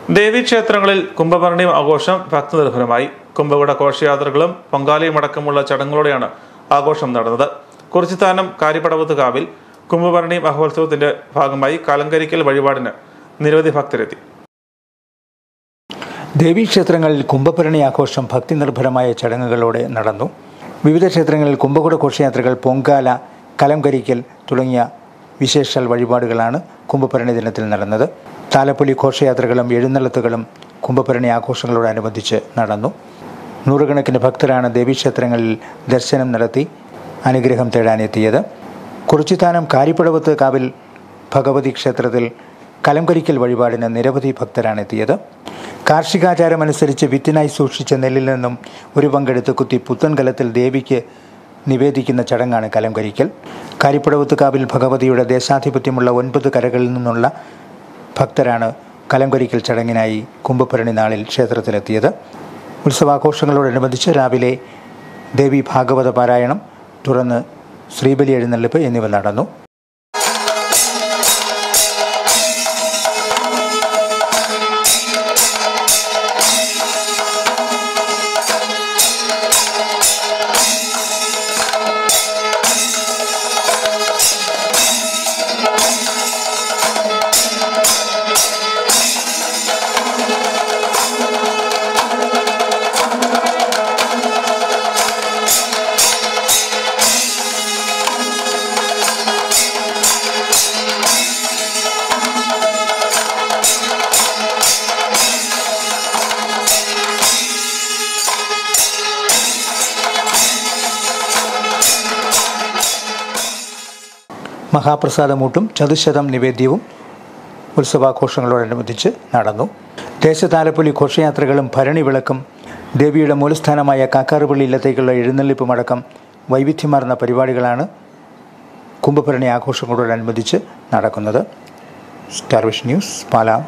ദേവീക്ഷേത്രങ്ങളിൽ കുംഭഭരണി ആഘോഷം ഭക്തിനിർഭരമായി. കുംഭകുട ഘോഷയാത്രകളും പൊങ്കാലയും അടക്കമുള്ള ചടങ്ങുകളോടെയാണ് ആഘോഷം നടന്നത്. കുറിച്ചിത്താനം കാര്യപടവത്ത് കാവിൽ കുംഭഭരണി മഹോത്സവത്തിന്റെ ഭാഗമായി കലങ്കരിക്കൽ വഴിപാടിന് നിരവധി ഭക്തരെത്തി. ദേവീക്ഷേത്രങ്ങളിൽ കുംഭഭരണി ആഘോഷം ഭക്തിനിർഭരമായ ചടങ്ങുകളോടെ നടന്നു. വിവിധ ക്ഷേത്രങ്ങളിൽ കുംഭകുട ഘോഷയാത്രകൾ, പൊങ്കാല, കലംകരിക്കൽ തുടങ്ങിയ വിശേഷാൽ വഴിപാടുകളാണ് കുംഭഭരണി ദിനത്തിൽ നടന്നത്. താലപ്പൊലി ഘോഷയാത്രകളും എഴുന്നള്ളത്തുകളും കുംഭഭരണി ആഘോഷങ്ങളോടനുബന്ധിച്ച് നടന്നു. നൂറുകണക്കിന് ഭക്തരാണ് ദേവീക്ഷേത്രങ്ങളിൽ ദർശനം നടത്തി അനുഗ്രഹം തേടാനെത്തിയത്. കുറിച്ചിത്താനം കാരിപ്പടവത്ത് കാവിൽ ഭഗവതി ക്ഷേത്രത്തിൽ കലംകരിക്കൽ വഴിപാടിന് നിരവധി ഭക്തരാണ് എത്തിയത്. കാർഷികാചാരമനുസരിച്ച് വിത്തിനായി സൂക്ഷിച്ച നെല്ലിൽ നിന്നും ഒരു പങ്കെടുത്ത് കുത്തി പുത്തൻ കലത്തിൽ ദേവിക്ക് നിവേദിക്കുന്ന ചടങ്ങാണ് കലംകരിക്കൽ. കാരിപ്പടവത്ത് കാവിൽ ഭഗവതിയുടെ ദേശാധിപത്യമുള്ള 9 കരകളിൽ നിന്നുള്ള ഭക്തരാണ് കലംകരിക്കൽ ചടങ്ങിനായി കുംഭഭരണി നാളിൽ ക്ഷേത്രത്തിലെത്തിയത്. ഉത്സവാഘോഷങ്ങളോടനുബന്ധിച്ച് രാവിലെ ദേവി ഭാഗവത പാരായണം, തുടർന്ന് ശ്രീബലി എഴുന്നള്ളിപ്പ് എന്നിവ നടന്നു. മഹാപ്രസാദമൂട്ടും ചതുശതം നിവേദ്യവും ഉത്സവാഘോഷങ്ങളോടനുബന്ധിച്ച് നടന്നു. ദേശതാലപ്പൊലി ഘോഷയാത്രകളും ഭരണി വിളക്കും ദേവിയുടെ മൂലസ്ഥാനമായ കാക്കാറുപള്ളി ഇല്ലത്തേക്കുള്ള എഴുന്നള്ളിപ്പുമടക്കം വൈവിധ്യമാർന്ന പരിപാടികളാണ് കുംഭഭരണി ആഘോഷങ്ങളോടനുബന്ധിച്ച് നടക്കുന്നത്. Star vision news, Pala.